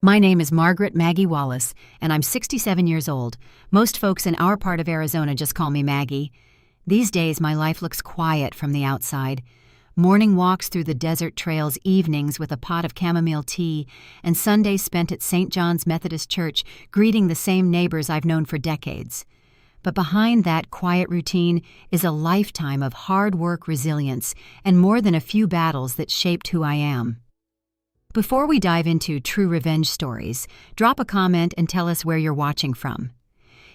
My name is Margaret Maggie Wallace, and I'm 67 years old. Most folks in our part of Arizona just call me Maggie. These days, my life looks quiet from the outside. Morning walks through the desert trails, evenings with a pot of chamomile tea, and Sundays spent at St. John's Methodist Church, greeting the same neighbors I've known for decades. But behind that quiet routine is a lifetime of hard work, resilience, and more than a few battles that shaped who I am. Before we dive into true revenge stories, drop a comment and tell us where you're watching from.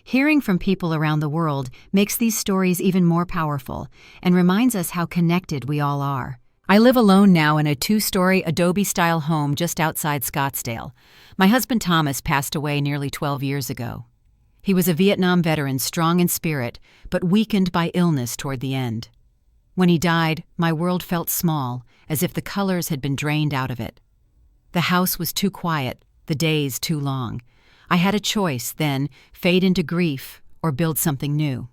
Hearing from people around the world makes these stories even more powerful and reminds us how connected we all are. I live alone now in a 2-story Adobe-style home just outside Scottsdale. My husband Thomas passed away nearly 12 years ago. He was a Vietnam veteran, strong in spirit, but weakened by illness toward the end. When he died, my world felt small, as if the colors had been drained out of it. The house was too quiet, the days too long. I had a choice, then, fade into grief or build something new.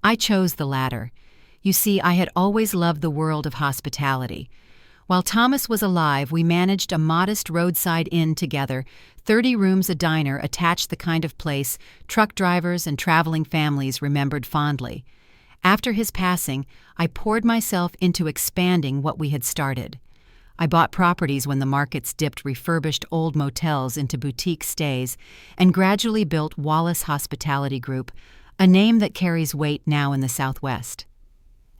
I chose the latter. You see, I had always loved the world of hospitality. While Thomas was alive, we managed a modest roadside inn together, 30 rooms, a diner, attached, the kind of place truck drivers and traveling families remembered fondly. After his passing, I poured myself into expanding what we had started. I bought properties when the markets dipped, refurbished old motels into boutique stays, and gradually built Wallace Hospitality Group, a name that carries weight now in the Southwest.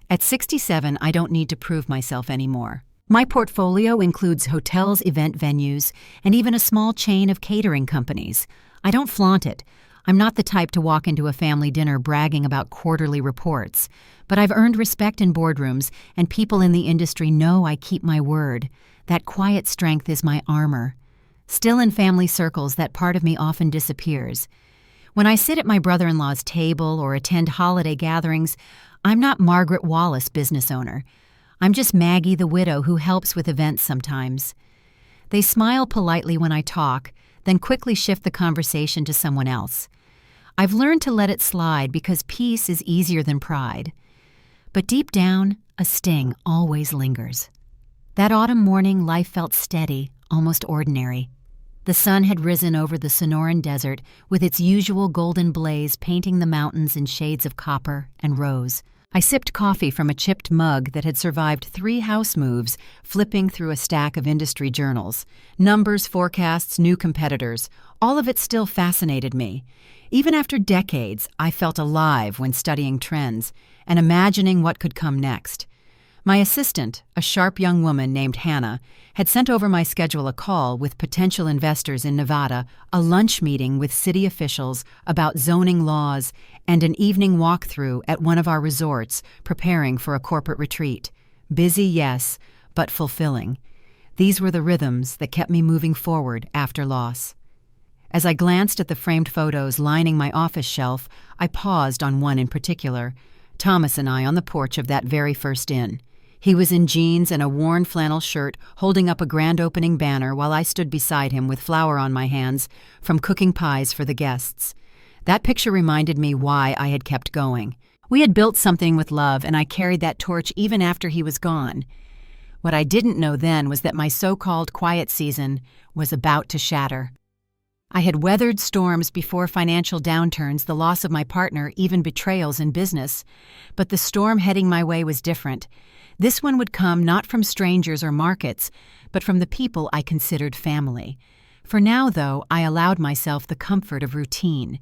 At 67, I don't need to prove myself anymore. My portfolio includes hotels, event venues, and even a small chain of catering companies. I don't flaunt it. I'm not the type to walk into a family dinner bragging about quarterly reports, but I've earned respect in boardrooms, and people in the industry know I keep my word. That quiet strength is my armor. Still, in family circles, that part of me often disappears. When I sit at my brother-in-law's table or attend holiday gatherings, I'm not Margaret Wallace, business owner. I'm just Maggie, the widow who helps with events sometimes. They smile politely when I talk, then quickly shift the conversation to someone else. I've learned to let it slide because peace is easier than pride. But deep down, a sting always lingers. That autumn morning, life felt steady, almost ordinary. The sun had risen over the Sonoran Desert with its usual golden blaze painting the mountains in shades of copper and rose. I sipped coffee from a chipped mug that had survived 3 house moves, flipping through a stack of industry journals. Numbers, forecasts, new competitors, all of it still fascinated me. Even after decades, I felt alive when studying trends and imagining what could come next. My assistant, a sharp young woman named Hannah, had sent over my schedule a call with potential investors in Nevada, a lunch meeting with city officials about zoning laws, and an evening walkthrough at one of our resorts preparing for a corporate retreat. Busy, yes, but fulfilling. These were the rhythms that kept me moving forward after loss. As I glanced at the framed photos lining my office shelf, I paused on one in particular. Thomas and I on the porch of that very first inn. He was in jeans and a worn flannel shirt, holding up a grand opening banner while I stood beside him with flour on my hands from cooking pies for the guests. That picture reminded me why I had kept going. We had built something with love, and I carried that torch even after he was gone. What I didn't know then was that my so-called quiet season was about to shatter. I had weathered storms before, financial downturns, the loss of my partner, even betrayals in business. But the storm heading my way was different. This one would come not from strangers or markets, but from the people I considered family. For now, though, I allowed myself the comfort of routine.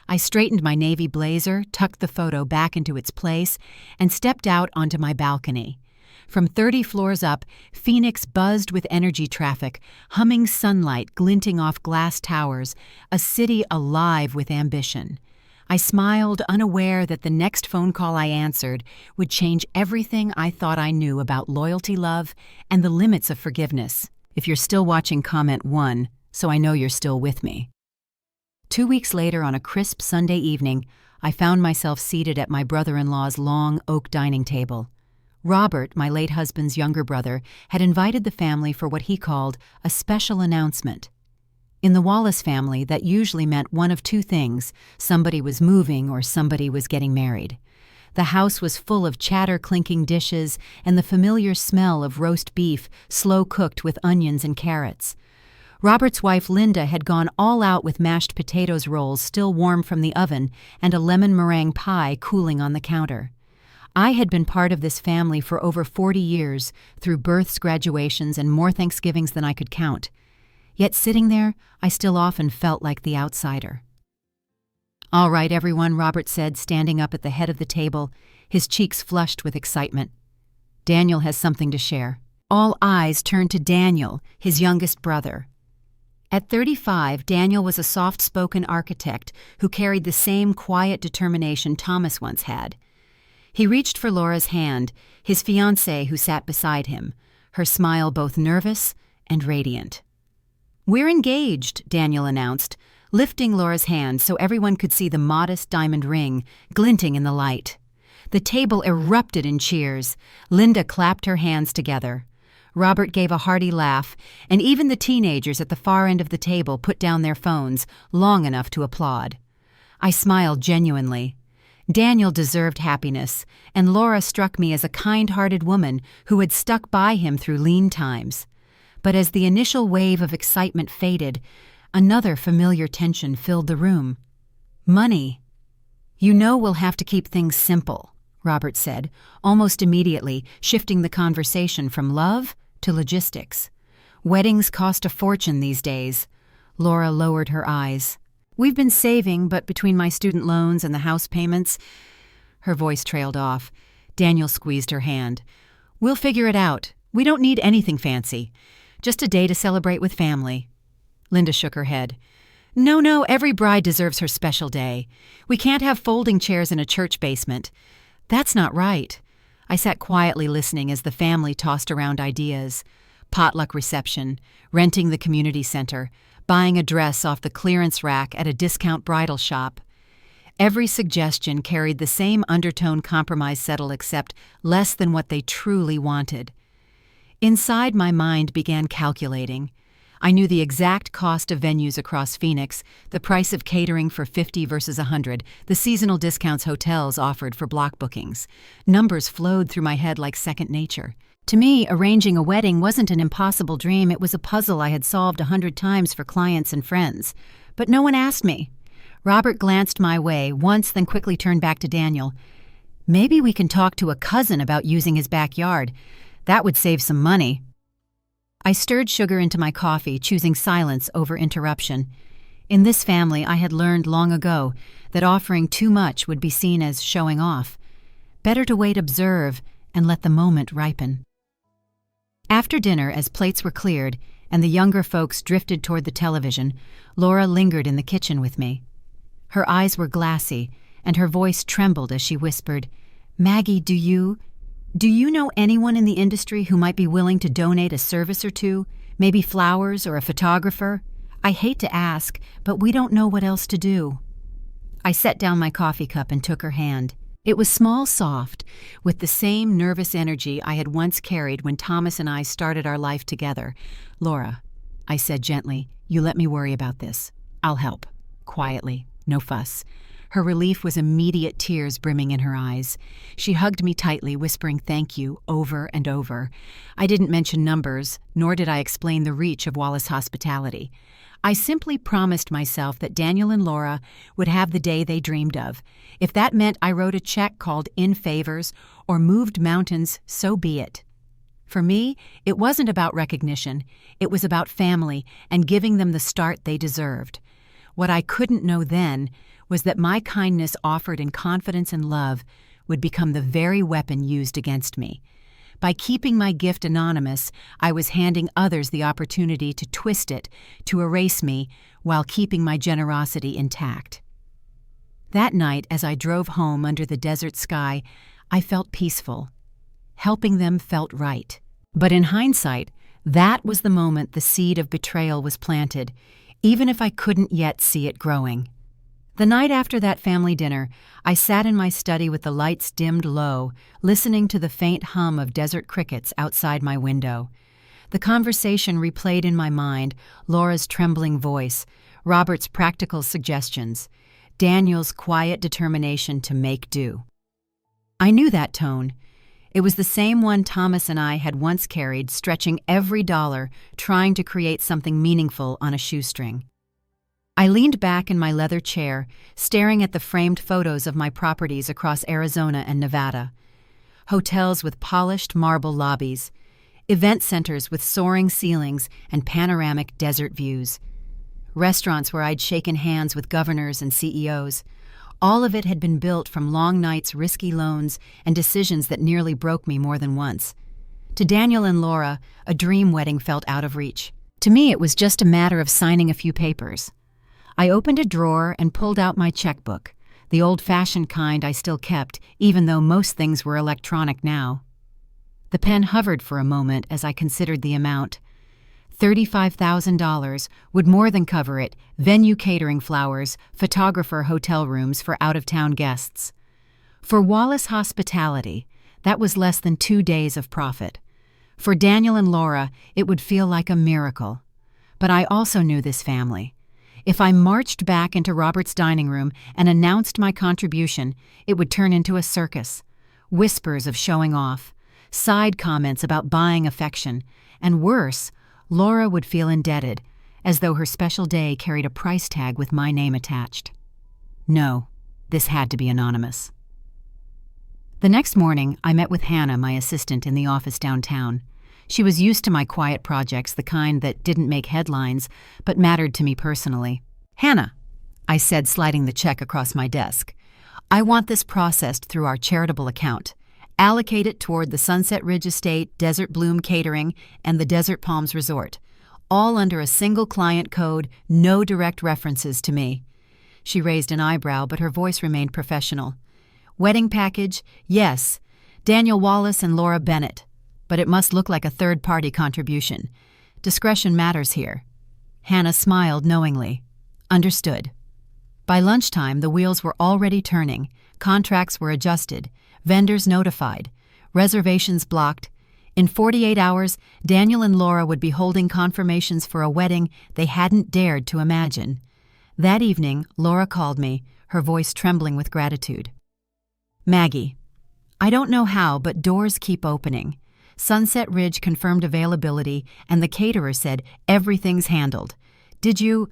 I straightened my navy blazer, tucked the photo back into its place, and stepped out onto my balcony. From 30 floors up, Phoenix buzzed with energy traffic, humming sunlight glinting off glass towers, a city alive with ambition. I smiled, unaware that the next phone call I answered would change everything I thought I knew about loyalty, love, and the limits of forgiveness. If you're still watching, comment 1, so I know you're still with me. 2 weeks later, on a crisp Sunday evening, I found myself seated at my brother-in-law's long oak dining table. Robert, my late husband's younger brother, had invited the family for what he called a special announcement. In the Wallace family, that usually meant one of 2 things: somebody was moving or somebody was getting married. The house was full of chatter-clinking dishes and the familiar smell of roast beef, slow-cooked with onions and carrots. Robert's wife Linda had gone all out with mashed potatoes rolls still warm from the oven and a lemon meringue pie cooling on the counter. I had been part of this family for over 40 years, through births, graduations, and more Thanksgivings than I could count. Yet sitting there, I still often felt like the outsider. "All right, everyone," Robert said, standing up at the head of the table, his cheeks flushed with excitement. "Daniel has something to share." All eyes turned to Daniel, his youngest brother. At 35, Daniel was a soft-spoken architect who carried the same quiet determination Thomas once had. He reached for Laura's hand, his fiancée who sat beside him, her smile both nervous and radiant. "We're engaged," Daniel announced, lifting Laura's hand so everyone could see the modest diamond ring glinting in the light. The table erupted in cheers. Linda clapped her hands together. Robert gave a hearty laugh, and even the teenagers at the far end of the table put down their phones long enough to applaud. I smiled genuinely. Daniel deserved happiness, and Laura struck me as a kind-hearted woman who had stuck by him through lean times. But as the initial wave of excitement faded, another familiar tension filled the room. Money. "You know we'll have to keep things simple," Robert said, almost immediately shifting the conversation from love to logistics. "Weddings cost a fortune these days." Laura lowered her eyes. "We've been saving, but between my student loans and the house payments—" Her voice trailed off. Daniel squeezed her hand. "We'll figure it out. We don't need anything fancy. Just a day to celebrate with family." Linda shook her head. No, every bride deserves her special day. We can't have folding chairs in a church basement." "That's not right." I sat quietly listening as the family tossed around ideas. Potluck reception, renting the community center, buying a dress off the clearance rack at a discount bridal shop. Every suggestion carried the same undertone compromise settle, except less than what they truly wanted. Inside, my mind began calculating. I knew the exact cost of venues across Phoenix, the price of catering for 50 versus 100, the seasonal discounts hotels offered for block bookings. Numbers flowed through my head like second nature. To me, arranging a wedding wasn't an impossible dream, it was a puzzle I had solved 100 times for clients and friends. But no one asked me. Robert glanced my way once, then quickly turned back to Daniel. "Maybe we can talk to a cousin about using his backyard. That would save some money." I stirred sugar into my coffee, choosing silence over interruption. In this family, I had learned long ago that offering too much would be seen as showing off. Better to wait, observe, and let the moment ripen. After dinner, as plates were cleared and the younger folks drifted toward the television, Laura lingered in the kitchen with me. Her eyes were glassy, and her voice trembled as she whispered, "Maggie, do you know anyone in the industry who might be willing to donate a service or two? Maybe flowers or a photographer? I hate to ask, but we don't know what else to do." I set down my coffee cup and took her hand. It was small, soft, with the same nervous energy I had once carried when Thomas and I started our life together. "Laura," I said gently, "you let me worry about this. I'll help." Quietly, no fuss. Her relief was immediate, tears brimming in her eyes. She hugged me tightly, whispering thank you over and over. I didn't mention numbers, nor did I explain the reach of Wallace hospitality. I simply promised myself that Daniel and Laura would have the day they dreamed of. If that meant I wrote a check called "in favors" or moved mountains, so be it. For me, it wasn't about recognition. It was about family and giving them the start they deserved. What I couldn't know then was that my kindness offered in confidence and love would become the very weapon used against me. By keeping my gift anonymous, I was handing others the opportunity to twist it, to erase me, while keeping my generosity intact. That night, as I drove home under the desert sky, I felt peaceful. Helping them felt right. But in hindsight, that was the moment the seed of betrayal was planted, even if I couldn't yet see it growing. The night after that family dinner, I sat in my study with the lights dimmed low, listening to the faint hum of desert crickets outside my window. The conversation replayed in my mind, Laura's trembling voice, Robert's practical suggestions, Daniel's quiet determination to make do. I knew that tone. It was the same one Thomas and I had once carried, stretching every dollar, trying to create something meaningful on a shoestring. I leaned back in my leather chair, staring at the framed photos of my properties across Arizona and Nevada. Hotels with polished marble lobbies, event centers with soaring ceilings and panoramic desert views, restaurants where I'd shaken hands with governors and CEOs. All of it had been built from long nights, risky loans, and decisions that nearly broke me more than once. To Daniel and Laura, a dream wedding felt out of reach. To me, it was just a matter of signing a few papers. I opened a drawer and pulled out my checkbook, the old-fashioned kind I still kept, even though most things were electronic now. The pen hovered for a moment as I considered the amount. $35,000 would more than cover it: venue catering, flowers, photographer, hotel rooms for out-of-town guests. For Wallace Hospitality, that was less than 2 days of profit. For Daniel and Laura, it would feel like a miracle. But I also knew this family. If I marched back into Robert's dining room and announced my contribution, it would turn into a circus. Whispers of showing off, side comments about buying affection, and worse, Laura would feel indebted, as though her special day carried a price tag with my name attached. No, this had to be anonymous. The next morning, I met with Hannah, my assistant, in the office downtown. She was used to my quiet projects, the kind that didn't make headlines, but mattered to me personally. "Hannah," I said, sliding the check across my desk, "I want this processed through our charitable account. Allocate it toward the Sunset Ridge Estate, Desert Bloom Catering, and the Desert Palms Resort. All under a single client code, no direct references to me." She raised an eyebrow, but her voice remained professional. "Wedding package? Yes. Daniel Wallace and Laura Bennett. But it must look like a third-party contribution. Discretion matters here." Hannah smiled knowingly. "Understood." By lunchtime, the wheels were already turning. Contracts were adjusted. Vendors notified. Reservations blocked. In 48 hours, Daniel and Laura would be holding confirmations for a wedding they hadn't dared to imagine. That evening, Laura called me, her voice trembling with gratitude. "Maggie, I don't know how, but doors keep opening. Sunset Ridge confirmed availability, and the caterer said everything's handled. Did you—"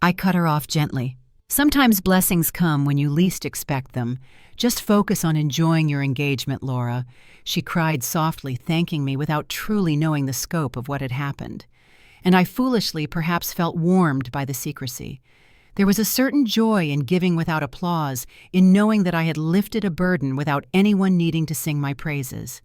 I cut her off gently. "Sometimes blessings come when you least expect them. Just focus on enjoying your engagement, Laura." She cried softly, thanking me without truly knowing the scope of what had happened. And I foolishly perhaps felt warmed by the secrecy. There was a certain joy in giving without applause, in knowing that I had lifted a burden without anyone needing to sing my praises.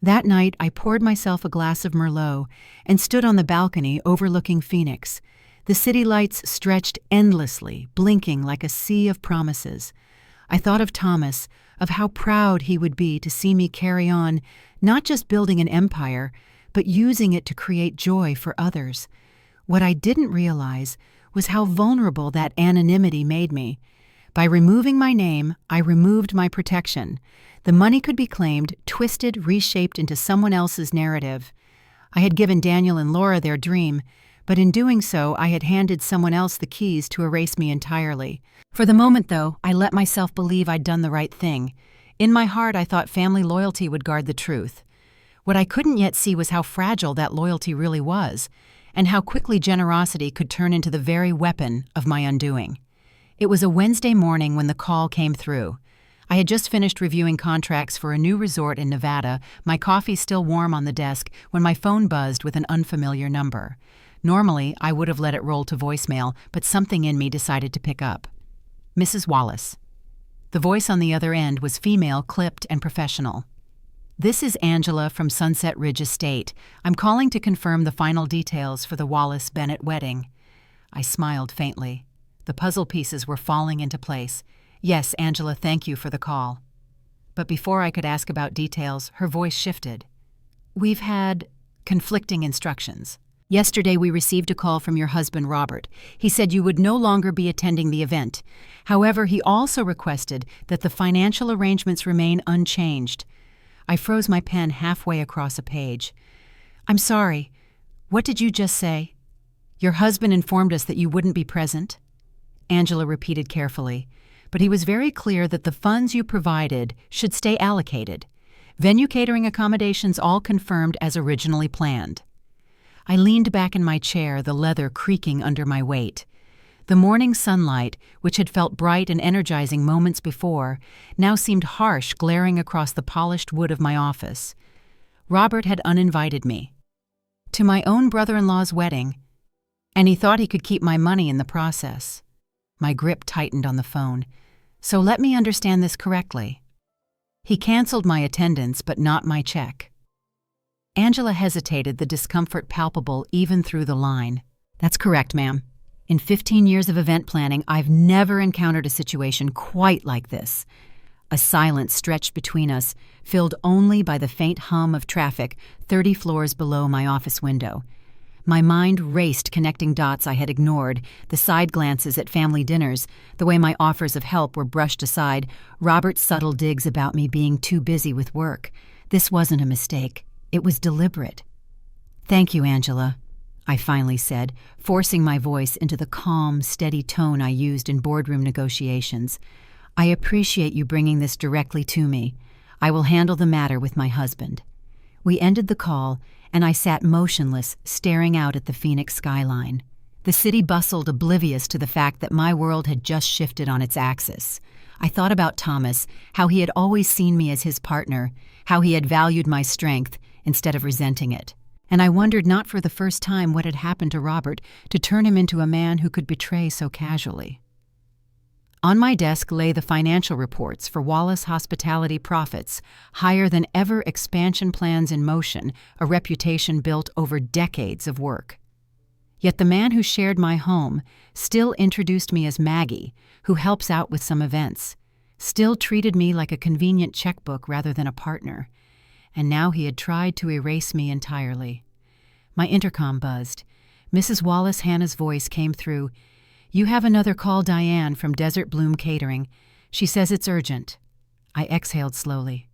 That night, I poured myself a glass of Merlot and stood on the balcony overlooking Phoenix. The city lights stretched endlessly, blinking like a sea of promises. I thought of Thomas, of how proud he would be to see me carry on, not just building an empire, but using it to create joy for others. What I didn't realize was how vulnerable that anonymity made me. By removing my name, I removed my protection. The money could be claimed, twisted, reshaped into someone else's narrative. I had given Daniel and Laura their dream, but in doing so, I had handed someone else the keys to erase me entirely. For the moment, though, I let myself believe I'd done the right thing. In my heart, I thought family loyalty would guard the truth. What I couldn't yet see was how fragile that loyalty really was, and how quickly generosity could turn into the very weapon of my undoing. It was a Wednesday morning when the call came through. I had just finished reviewing contracts for a new resort in Nevada, my coffee still warm on the desk, when my phone buzzed with an unfamiliar number. Normally, I would have let it roll to voicemail, but something in me decided to pick up. "Mrs. Wallace." The voice on the other end was female, clipped, and professional. "This is Angela from Sunset Ridge Estate. I'm calling to confirm the final details for the Wallace-Bennett wedding." I smiled faintly. The puzzle pieces were falling into place. "Yes, Angela, thank you for the call." But before I could ask about details, her voice shifted. "We've had conflicting instructions. Yesterday we received a call from your husband, Robert. He said you would no longer be attending the event. However, he also requested that the financial arrangements remain unchanged." I froze my pen halfway across a page. "I'm sorry. What did you just say?" "Your husband informed us that you wouldn't be present." Angela repeated carefully. "But he was very clear that the funds you provided should stay allocated. Venue catering accommodations all confirmed as originally planned. I leaned back in my chair, the leather creaking under my weight. The morning sunlight, which had felt bright and energizing moments before, now seemed harsh, glaring across the polished wood of my office. Robert had uninvited me to my own brother-in-law's wedding, and he thought he could keep my money in the process. My grip tightened on the phone. So let me understand this correctly. He canceled my attendance, but not my check. Angela hesitated, the discomfort palpable even through the line. That's correct, ma'am. In 15 years of event planning, I've never encountered a situation quite like this. A silence stretched between us, filled only by the faint hum of traffic 30 floors below my office window. My mind raced, connecting dots I had ignored, the side glances at family dinners, the way my offers of help were brushed aside, Robert's subtle digs about me being too busy with work. This wasn't a mistake. It was deliberate. "Thank you, Angela," I finally said, forcing my voice into the calm, steady tone I used in boardroom negotiations. "I appreciate you bringing this directly to me. I will handle the matter with my husband." We ended the call, and I sat motionless, staring out at the Phoenix skyline. The city bustled, oblivious to the fact that my world had just shifted on its axis. I thought about Thomas, how he had always seen me as his partner, how he had valued my strength instead of resenting it. And I wondered, not for the first time, what had happened to Robert to turn him into a man who could betray so casually. On my desk lay the financial reports for Wallace Hospitality profits, higher than ever, expansion plans in motion, a reputation built over decades of work. Yet the man who shared my home still introduced me as Maggie, who helps out with some events, still treated me like a convenient checkbook rather than a partner. And now he had tried to erase me entirely. My intercom buzzed. Mrs. Wallace Hannah's voice came through. "You have another call, Diane, from Desert Bloom Catering. She says it's urgent." I exhaled slowly.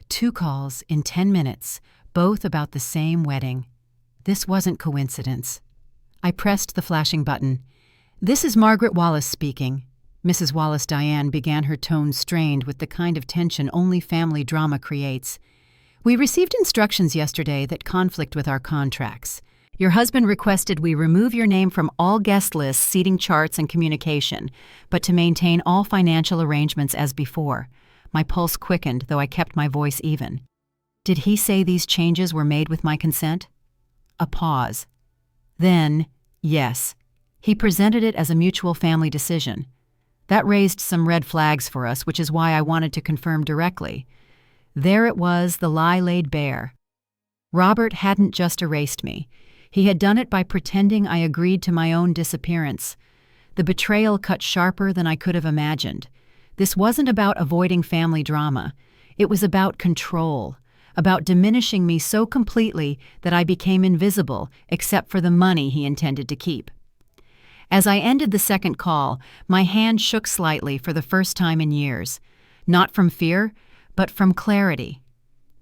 2 calls in 10 minutes, both about the same wedding. This wasn't coincidence. I pressed the flashing button. "This is Margaret Wallace speaking." Mrs. Wallace Diane began, her tone strained with the kind of tension only family drama creates. "We received instructions yesterday that conflict with our contracts. Your husband requested we remove your name from all guest lists, seating charts, and communication, but to maintain all financial arrangements as before." My pulse quickened, though I kept my voice even. "Did he say these changes were made with my consent?" A pause. Then, yes. He presented it as a mutual family decision. That raised some red flags for us, which is why I wanted to confirm directly. There it was, the lie laid bare. Robert hadn't just erased me. He had done it by pretending I agreed to my own disappearance. The betrayal cut sharper than I could have imagined. This wasn't about avoiding family drama. It was about control, about diminishing me so completely that I became invisible except for the money he intended to keep. As I ended the second call, my hand shook slightly for the first time in years. Not from fear, but from clarity.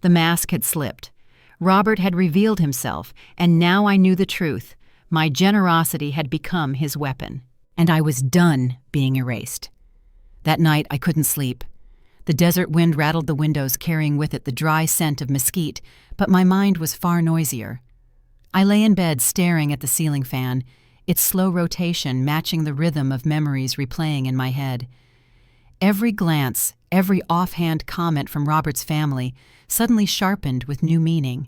The mask had slipped. Robert had revealed himself, and now I knew the truth. My generosity had become his weapon, and I was done being erased. That night I couldn't sleep. The desert wind rattled the windows, carrying with it the dry scent of mesquite, but my mind was far noisier. I lay in bed staring at the ceiling fan, its slow rotation matching the rhythm of memories replaying in my head. Every glance, every offhand comment from Robert's family suddenly sharpened with new meaning.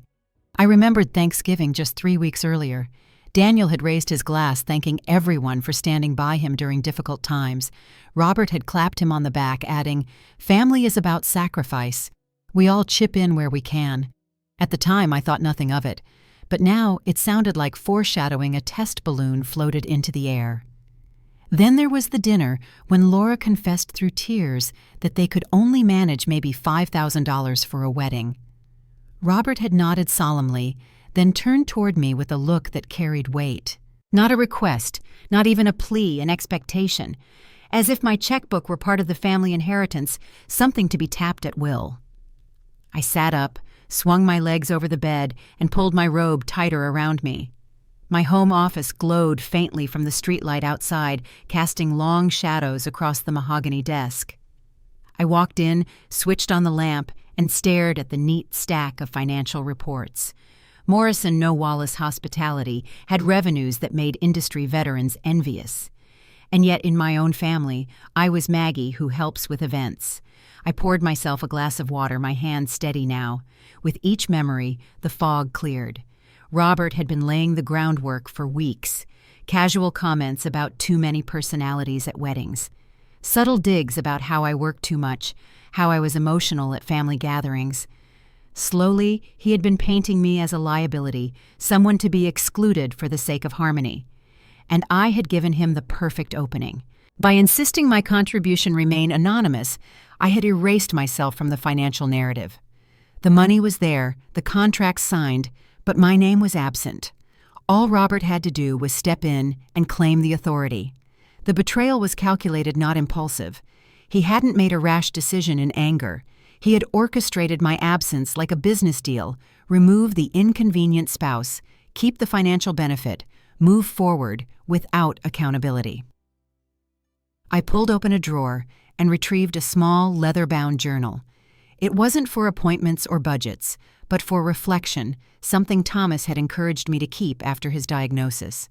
I remembered Thanksgiving just 3 weeks earlier. Daniel had raised his glass, thanking everyone for standing by him during difficult times. Robert had clapped him on the back, adding, "Family is about sacrifice. We all chip in where we can." At the time, I thought nothing of it, but now it sounded like foreshadowing a test balloon floated into the air. Then there was the dinner when Laura confessed through tears that they could only manage maybe $5,000 for a wedding. Robert had nodded solemnly, then turned toward me with a look that carried weight. Not a request, not even a plea, an expectation. As if my checkbook were part of the family inheritance, something to be tapped at will. I sat up, swung my legs over the bed, and pulled my robe tighter around me. My home office glowed faintly from the streetlight outside, casting long shadows across the mahogany desk. I walked in, switched on the lamp, and stared at the neat stack of financial reports. Morrison No Wallace Hospitality had revenues that made industry veterans envious. And yet in my own family, I was Maggie who helps with events. I poured myself a glass of water, my hand steady now. With each memory, the fog cleared. Robert had been laying the groundwork for weeks. Casual comments about too many personalities at weddings. Subtle digs about how I worked too much, how I was emotional at family gatherings. Slowly, he had been painting me as a liability, someone to be excluded for the sake of harmony. And I had given him the perfect opening. By insisting my contribution remain anonymous, I had erased myself from the financial narrative. The money was there, the contract signed, but my name was absent. All Robert had to do was step in and claim the authority. The betrayal was calculated, not impulsive. He hadn't made a rash decision in anger. He had orchestrated my absence like a business deal, remove the inconvenient spouse, keep the financial benefit, move forward without accountability. I pulled open a drawer and retrieved a small leather-bound journal. It wasn't for appointments or budgets, but for reflection, something Thomas had encouraged me to keep after his diagnosis.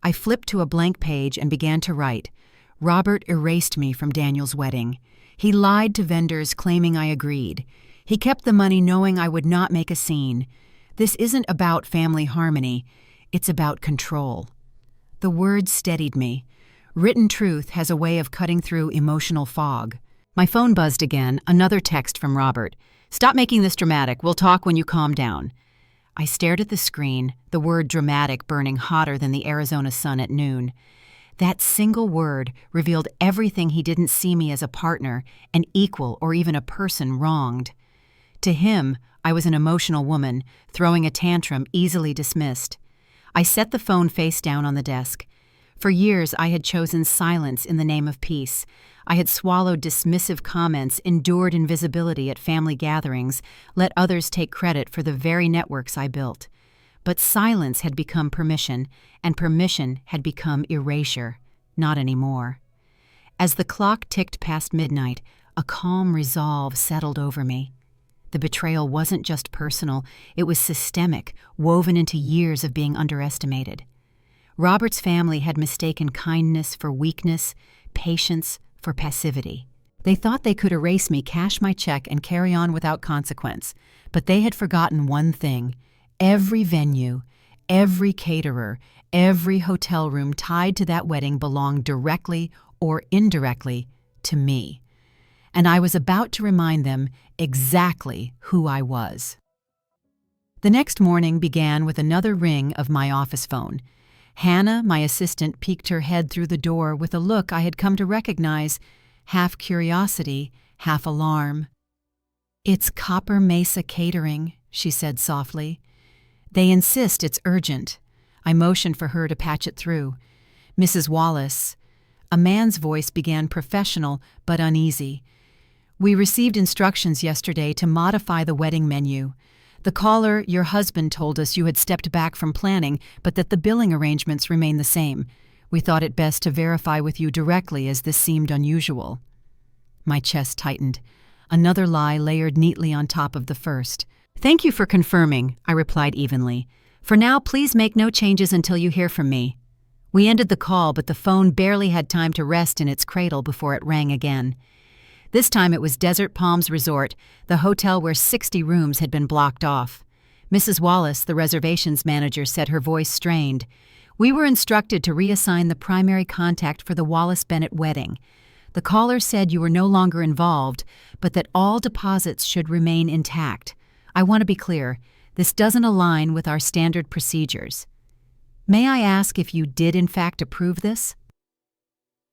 I flipped to a blank page and began to write. Robert erased me from Daniel's wedding. He lied to vendors claiming I agreed. He kept the money knowing I would not make a scene. This isn't about family harmony. It's about control. The words steadied me. Written truth has a way of cutting through emotional fog. My phone buzzed again, another text from Robert. "Stop making this dramatic. We'll talk when you calm down." I stared at the screen, the word dramatic burning hotter than the Arizona sun at noon. That single word revealed everything he didn't see me as a partner, an equal, or even a person wronged. To him, I was an emotional woman, throwing a tantrum easily dismissed. I set the phone face down on the desk. For years, I had chosen silence in the name of peace. I had swallowed dismissive comments, endured invisibility at family gatherings, let others take credit for the very networks I built. But silence had become permission, and permission had become erasure. Not anymore. As the clock ticked past midnight, a calm resolve settled over me. The betrayal wasn't just personal, it was systemic, woven into years of being underestimated. Robert's family had mistaken kindness for weakness, patience for passivity. They thought they could erase me, cash my check, and carry on without consequence. But they had forgotten one thing. Every venue, every caterer, every hotel room tied to that wedding belonged directly or indirectly to me. And I was about to remind them exactly who I was. The next morning began with another ring of my office phone. Hannah, my assistant, peeked her head through the door with a look I had come to recognize, half curiosity, half alarm. "It's Copper Mesa Catering," she said softly. "They insist it's urgent." I motioned for her to patch it through. "Mrs. Wallace." A man's voice began professional but uneasy. "We received instructions yesterday to modify the wedding menu. The caller, your husband, told us you had stepped back from planning, but that the billing arrangements remain the same. We thought it best to verify with you directly as this seemed unusual." My chest tightened. Another lie layered neatly on top of the first. "Thank you for confirming," I replied evenly. "For now, please make no changes until you hear from me." We ended the call, but the phone barely had time to rest in its cradle before it rang again. This time it was Desert Palms Resort, the hotel where 60 rooms had been blocked off. Mrs. Wallace, the reservations manager, said, her voice strained. "We were instructed to reassign the primary contact for the Wallace-Bennett wedding. The caller said you were no longer involved, but that all deposits should remain intact. I want to be clear, this doesn't align with our standard procedures. May I ask if you did in fact approve this?"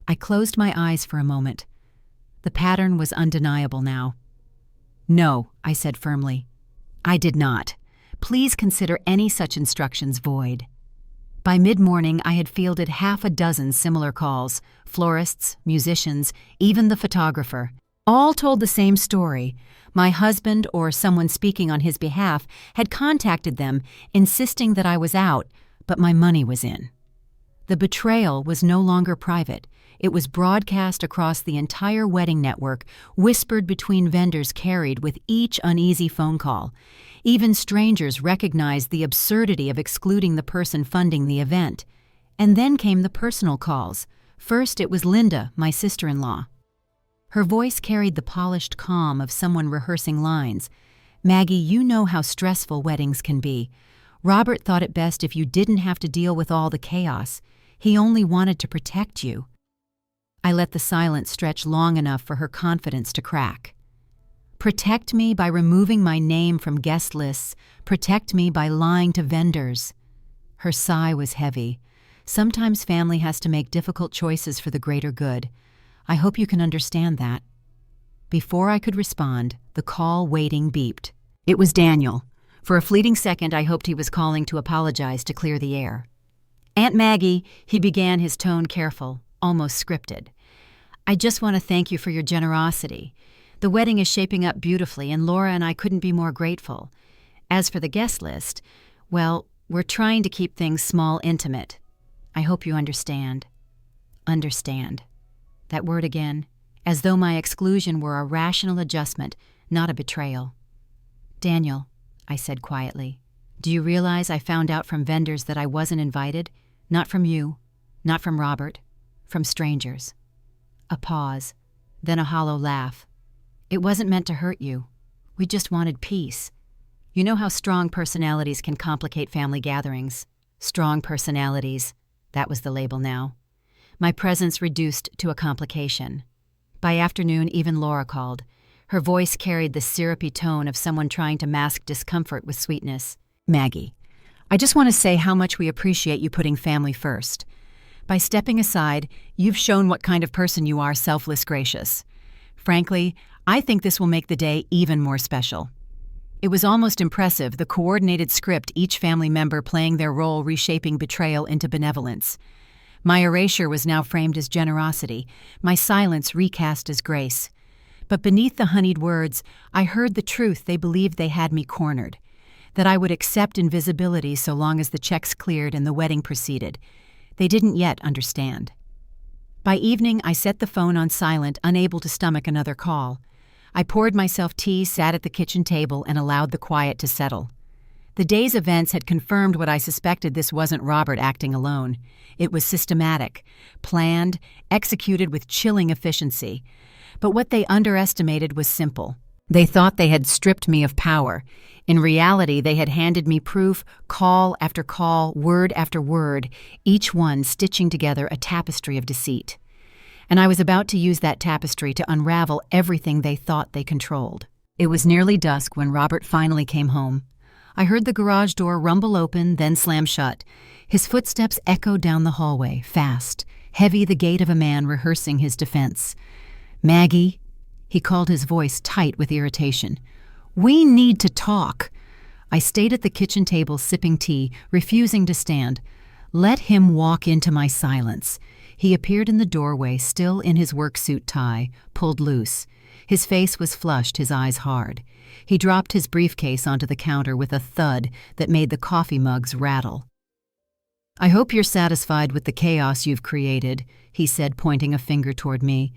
I closed my eyes for a moment. The pattern was undeniable now. "No," I said firmly. "I did not. Please consider any such instructions void." By mid-morning, I had fielded half a dozen similar calls, florists, musicians, even the photographer. All told the same story. My husband or someone speaking on his behalf had contacted them, insisting that I was out, but my money was in. The betrayal was no longer private. It was broadcast across the entire wedding network, whispered between vendors carried with each uneasy phone call. Even strangers recognized the absurdity of excluding the person funding the event. And then came the personal calls. First, it was Linda, my sister-in-law. Her voice carried the polished calm of someone rehearsing lines. "Maggie, you know how stressful weddings can be. Robert thought it best if you didn't have to deal with all the chaos. He only wanted to protect you." I let the silence stretch long enough for her confidence to crack. "Protect me by removing my name from guest lists. Protect me by lying to vendors." Her sigh was heavy. Sometimes family has to make difficult choices for the greater good. I hope you can understand that. Before I could respond, the call waiting beeped. It was Daniel. For a fleeting second, I hoped he was calling to apologize to clear the air. "Aunt Maggie," he began, his tone careful, almost scripted. "I just want to thank you for your generosity. The wedding is shaping up beautifully, and Laura and I couldn't be more grateful. As for the guest list, well, we're trying to keep things small, intimate. I hope you understand." Understand. That word again, as though my exclusion were a rational adjustment, not a betrayal. "Daniel," I said quietly, "do you realize I found out from vendors that I wasn't invited? Not from you, not from Robert, from strangers." A pause, then a hollow laugh. "It wasn't meant to hurt you. We just wanted peace. You know how strong personalities can complicate family gatherings. Strong personalities. That was the label now. My presence reduced to a complication. By afternoon, even Laura called. Her voice carried the syrupy tone of someone trying to mask discomfort with sweetness. "Maggie, I just want to say how much we appreciate you putting family first. By stepping aside, you've shown what kind of person you are, selfless, gracious. Frankly, I think this will make the day even more special." It was almost impressive, the coordinated script, each family member playing their role, reshaping betrayal into benevolence. My erasure was now framed as generosity, my silence recast as grace. But beneath the honeyed words, I heard the truth they believed they had me cornered, that I would accept invisibility so long as the checks cleared and the wedding proceeded. They didn't yet understand. By evening, I set the phone on silent, unable to stomach another call. I poured myself tea, sat at the kitchen table, and allowed the quiet to settle. The day's events had confirmed what I suspected. This wasn't Robert acting alone. It was systematic, planned, executed with chilling efficiency. But what they underestimated was simple. They thought they had stripped me of power. In reality, they had handed me proof, call after call, word after word, each one stitching together a tapestry of deceit. And I was about to use that tapestry to unravel everything they thought they controlled. It was nearly dusk when Robert finally came home. I heard the garage door rumble open, then slam shut. His footsteps echoed down the hallway, fast, heavy, the gait of a man rehearsing his defense. "Maggie," he called, his voice tight with irritation. "We need to talk." I stayed at the kitchen table sipping tea, refusing to stand. Let him walk into my silence. He appeared in the doorway, still in his work suit tie, pulled loose. His face was flushed, his eyes hard. He dropped his briefcase onto the counter with a thud that made the coffee mugs rattle. "I hope you're satisfied with the chaos you've created," he said, pointing a finger toward me.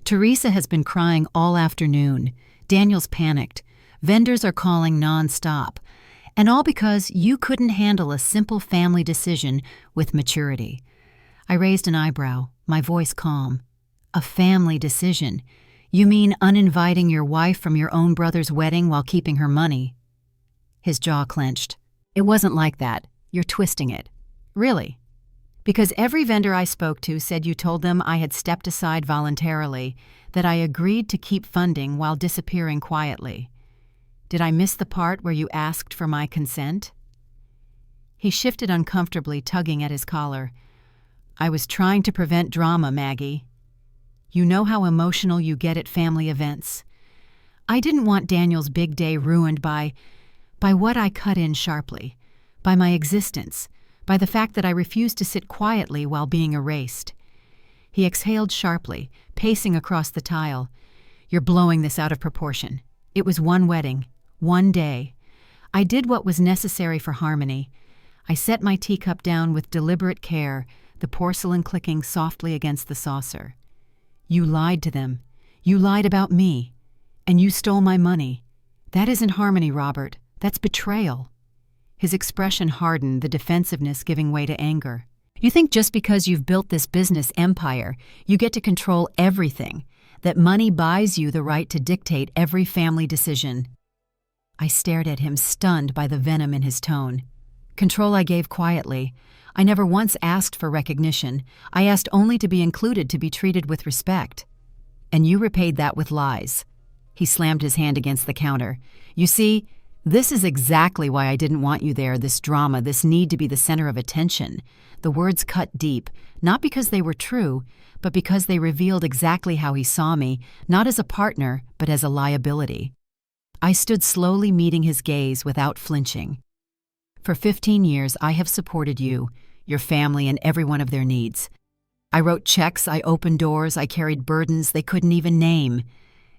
"Teresa has been crying all afternoon. Daniel's panicked. Vendors are calling non-stop. And all because you couldn't handle a simple family decision with maturity." I raised an eyebrow, my voice calm. "A family decision? You mean uninviting your wife from your own brother's wedding while keeping her money?" His jaw clenched. "It wasn't like that. You're twisting it." "Really?" "Because every vendor I spoke to said you told them I had stepped aside voluntarily, that I agreed to keep funding while disappearing quietly. Did I miss the part where you asked for my consent?" He shifted uncomfortably, tugging at his collar. "I was trying to prevent drama, Maggie. You know how emotional you get at family events. I didn't want Daniel's big day ruined by what I cut in sharply, by my existence, by the fact that I refused to sit quietly while being erased." He exhaled sharply, pacing across the tile. "You're blowing this out of proportion. It was one wedding, one day. I did what was necessary for harmony. I set my teacup down with deliberate care, the porcelain clicking softly against the saucer. "You lied to them. You lied about me. And you stole my money. That isn't harmony, Robert. That's betrayal." His expression hardened, the defensiveness giving way to anger. "You think just because you've built this business empire, you get to control everything, that money buys you the right to dictate every family decision." I stared at him, stunned by the venom in his tone. Control I gave quietly. I never once asked for recognition. I asked only to be included, to be treated with respect. And you repaid that with lies. He slammed his hand against the counter. "You see, this is exactly why I didn't want you there, this drama, this need to be the center of attention." The words cut deep, not because they were true, but because they revealed exactly how he saw me, not as a partner, but as a liability. I stood slowly meeting his gaze without flinching. "For 15 years, I have supported you, your family, and every one of their needs. I wrote checks, I opened doors, I carried burdens they couldn't even name.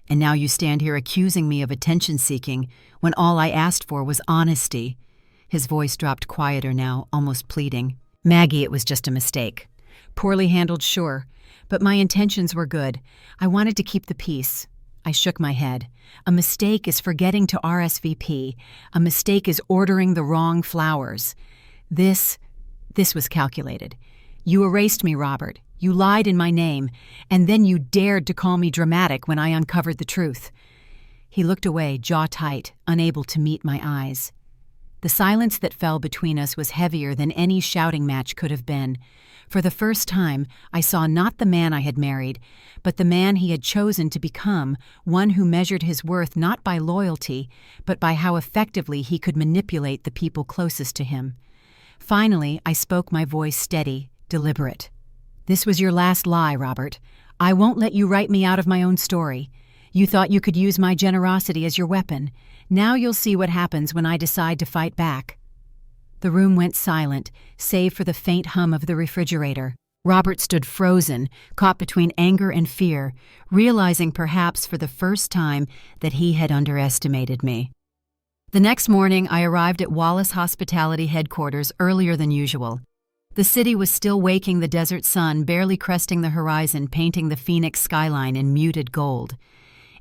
And now you stand here accusing me of attention-seeking when all I asked for was honesty." His voice dropped quieter now, almost pleading. "Maggie, it was just a mistake. Poorly handled, sure, but my intentions were good. I wanted to keep the peace." I shook my head. "A mistake is forgetting to RSVP. A mistake is ordering the wrong flowers. This was calculated. You erased me, Robert. You lied in my name, and then you dared to call me dramatic when I uncovered the truth." He looked away, jaw tight, unable to meet my eyes. The silence that fell between us was heavier than any shouting match could have been. For the first time, I saw not the man I had married, but the man he had chosen to become, one who measured his worth not by loyalty, but by how effectively he could manipulate the people closest to him. Finally, I spoke, my voice steady, deliberate. "This was your last lie, Robert. I won't let you write me out of my own story. You thought you could use my generosity as your weapon. Now you'll see what happens when I decide to fight back." The room went silent, save for the faint hum of the refrigerator. Robert stood frozen, caught between anger and fear, realizing perhaps for the first time that he had underestimated me. The next morning, I arrived at Wallace Hospitality headquarters earlier than usual. The city was still waking, the desert sun barely cresting the horizon, painting the Phoenix skyline in muted gold.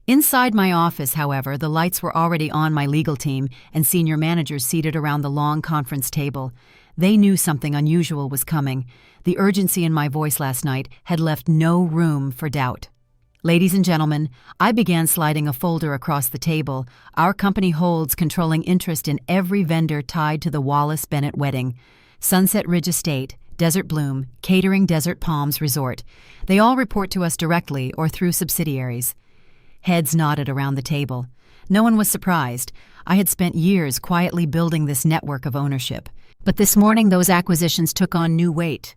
Inside my office, however, the lights were already on, my legal team and senior managers seated around the long conference table. They knew something unusual was coming. The urgency in my voice last night had left no room for doubt. "Ladies and gentlemen," I began, sliding a folder across the table, "our company holds controlling interest in every vendor tied to the Wallace Bennett wedding. Sunset Ridge Estate, Desert Bloom, Catering, Desert Palms Resort. They all report to us directly or through subsidiaries." Heads nodded around the table. No one was surprised. I had spent years quietly building this network of ownership. But this morning those acquisitions took on new weight.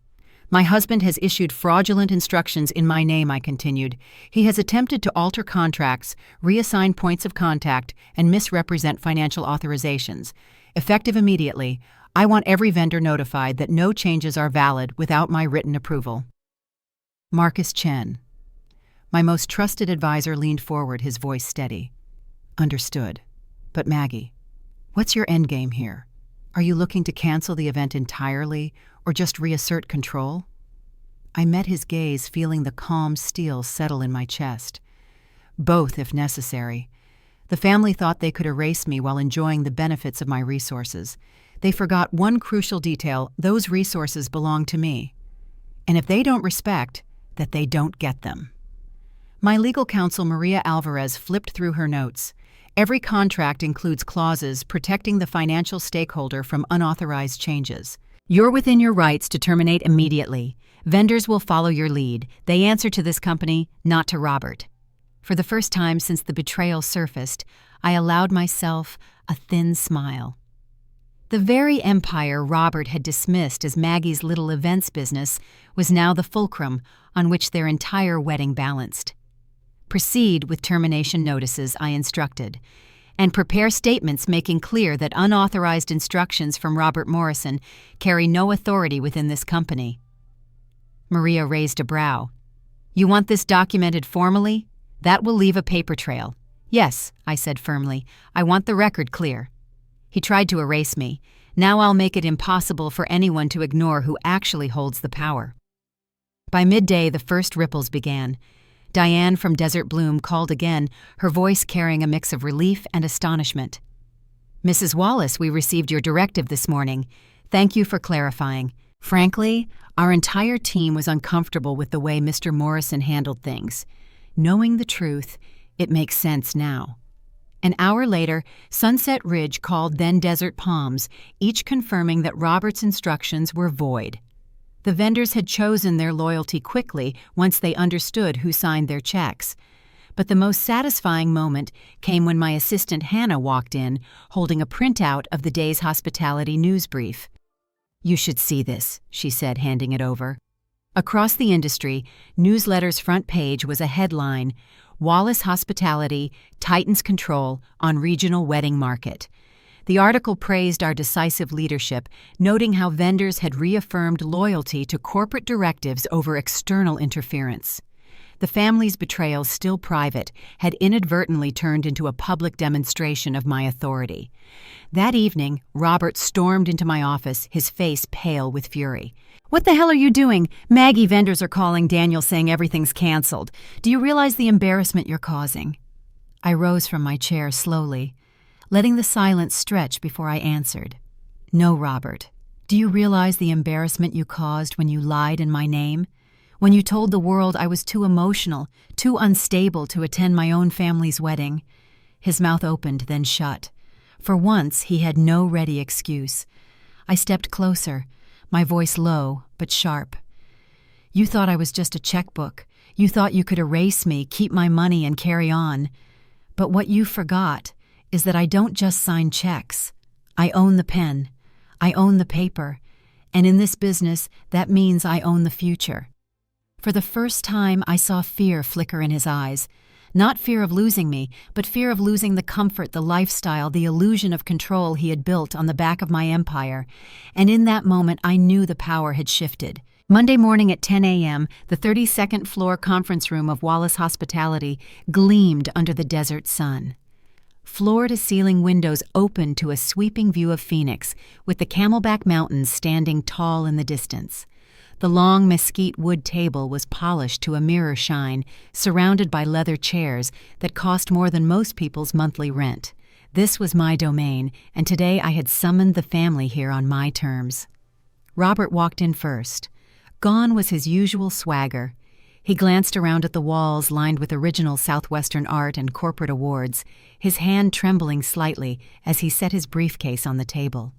"My husband has issued fraudulent instructions in my name," I continued. "He has attempted to alter contracts, reassign points of contact, and misrepresent financial authorizations. Effective immediately, I want every vendor notified that no changes are valid without my written approval." Marcus Chen. My most trusted advisor leaned forward, his voice steady. "Understood. But Maggie, what's your endgame here? Are you looking to cancel the event entirely or just reassert control?" I met his gaze, feeling the calm steel settle in my chest. "Both, if necessary. The family thought they could erase me while enjoying the benefits of my resources. They forgot one crucial detail: those resources belong to me. And if they don't respect, that they don't get them." My legal counsel, Maria Alvarez, flipped through her notes. Every contract includes clauses protecting the financial stakeholder from unauthorized changes. "You're within your rights to terminate immediately. Vendors will follow your lead. They answer to this company, not to Robert." For the first time since the betrayal surfaced, I allowed myself a thin smile. The very empire Robert had dismissed as Maggie's little events business was now the fulcrum on which their entire wedding balanced. "Proceed with termination notices," I instructed, "and prepare statements making clear that unauthorized instructions from Robert Morrison carry no authority within this company." Maria raised a brow. "You want this documented formally? That will leave a paper trail." "Yes," I said firmly. "I want the record clear." He tried to erase me. Now I'll make it impossible for anyone to ignore who actually holds the power." By midday, the first ripples began. Diane from Desert Bloom called again, her voice carrying a mix of relief and astonishment. "Mrs. Wallace, we received your directive this morning. Thank you for clarifying. Frankly, our entire team was uncomfortable with the way Mr. Morrison handled things. Knowing the truth, it makes sense now." An hour later, Sunset Ridge called, then Desert Palms, each confirming that Robert's instructions were void. The vendors had chosen their loyalty quickly once they understood who signed their checks. But the most satisfying moment came when my assistant Hannah walked in, holding a printout of the day's hospitality news brief. "You should see this," she said, handing it over. Across the industry, Newsletter's front page was a headline, "Wallace Hospitality Tightens Control on Regional Wedding Market." The article praised our decisive leadership, noting how vendors had reaffirmed loyalty to corporate directives over external interference. The family's betrayal, still private, had inadvertently turned into a public demonstration of my authority. That evening, Robert stormed into my office, his face pale with fury. "What the hell are you doing? Maggie, vendors are calling Daniel saying everything's canceled. Do you realize the embarrassment you're causing?" I rose from my chair slowly, letting the silence stretch before I answered. "No, Robert. Do you realize the embarrassment you caused when you lied in my name? When you told the world I was too emotional, too unstable to attend my own family's wedding?" His mouth opened, then shut. For once, he had no ready excuse. I stepped closer, my voice low but sharp. "You thought I was just a checkbook. You thought you could erase me, keep my money, and carry on. But what you forgot is that I don't just sign checks. I own the pen. I own the paper. And in this business, that means I own the future." For the first time, I saw fear flicker in his eyes. Not fear of losing me, but fear of losing the comfort, the lifestyle, the illusion of control he had built on the back of my empire. And in that moment, I knew the power had shifted. Monday morning at 10 a.m., the 32nd floor conference room of Wallace Hospitality gleamed under the desert sun. Floor-to-ceiling windows opened to a sweeping view of Phoenix, with the Camelback Mountains standing tall in the distance. The long mesquite wood table was polished to a mirror shine, surrounded by leather chairs that cost more than most people's monthly rent. This was my domain, and today I had summoned the family here on my terms. Robert walked in first. Gone was his usual swagger. He glanced around at the walls lined with original Southwestern art and corporate awards, his hand trembling slightly as he set his briefcase on the table.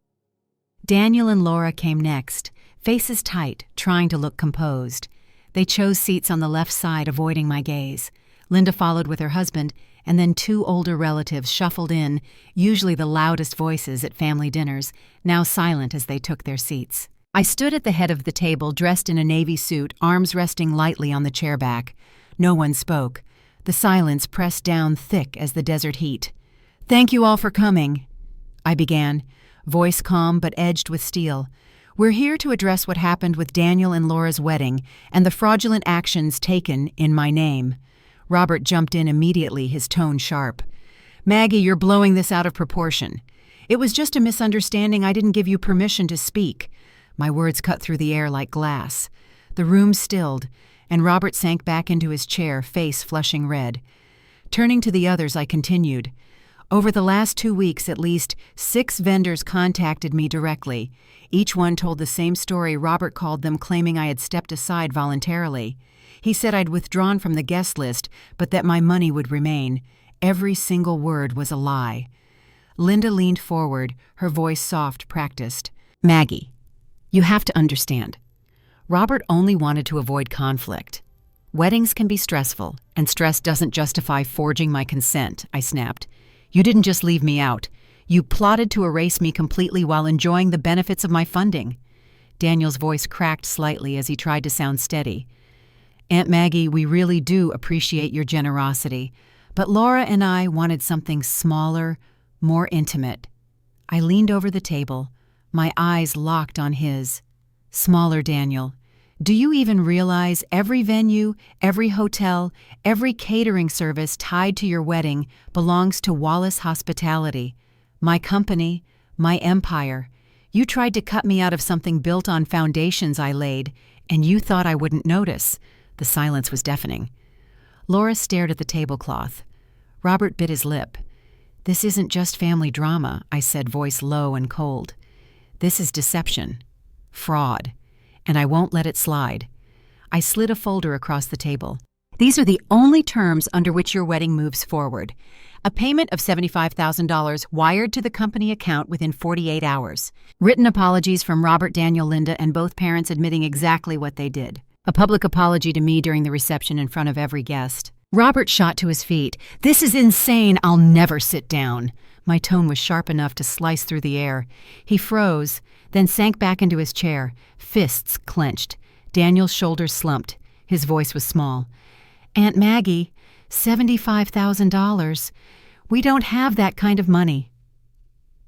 Daniel and Laura came next, faces tight, trying to look composed. They chose seats on the left side, avoiding my gaze. Linda followed with her husband, and then two older relatives shuffled in, usually the loudest voices at family dinners, now silent as they took their seats. I stood at the head of the table, dressed in a navy suit, arms resting lightly on the chair back. No one spoke. The silence pressed down thick as the desert heat. "Thank you all for coming," I began, voice calm but edged with steel. "We're here to address what happened with Daniel and Laura's wedding and the fraudulent actions taken in my name." Robert jumped in immediately, his tone sharp. "Maggie, you're blowing this out of proportion. It was just a misunderstanding. I didn't give you permission to speak." My words cut through the air like glass. The room stilled, and Robert sank back into his chair, face flushing red. Turning to the others, I continued. "Over the last 2 weeks, at least 6 vendors contacted me directly. Each one told the same story Robert called them, claiming I had stepped aside voluntarily. He said I'd withdrawn from the guest list, but that my money would remain. Every single word was a lie." Linda leaned forward, her voice soft, practiced. "Maggie, you have to understand. Robert only wanted to avoid conflict. Weddings can be stressful, and stress doesn't justify forging my consent," I snapped. "You didn't just leave me out. You plotted to erase me completely while enjoying the benefits of my funding." Daniel's voice cracked slightly as he tried to sound steady. "Aunt Maggie, we really do appreciate your generosity, but Laura and I wanted something smaller, more intimate." I leaned over the table, my eyes locked on his. "Smaller, Daniel. Do you even realize every venue, every hotel, every catering service tied to your wedding belongs to Wallace Hospitality? My company, my empire. You tried to cut me out of something built on foundations I laid, and you thought I wouldn't notice." The silence was deafening. Laura stared at the tablecloth. Robert bit his lip. "This isn't just family drama," I said, voice low and cold. "This is deception. Fraud. And I won't let it slide." I slid a folder across the table. "These are the only terms under which your wedding moves forward. A payment of $75,000 wired to the company account within 48 hours. Written apologies from Robert, Daniel, Linda, and both parents admitting exactly what they did. A public apology to me during the reception in front of every guest." Robert shot to his feet. "This is insane. I'll never sit down." My tone was sharp enough to slice through the air. He froze, then sank back into his chair, fists clenched. Daniel's shoulders slumped. His voice was small. "Aunt Maggie, $75,000. We don't have that kind of money."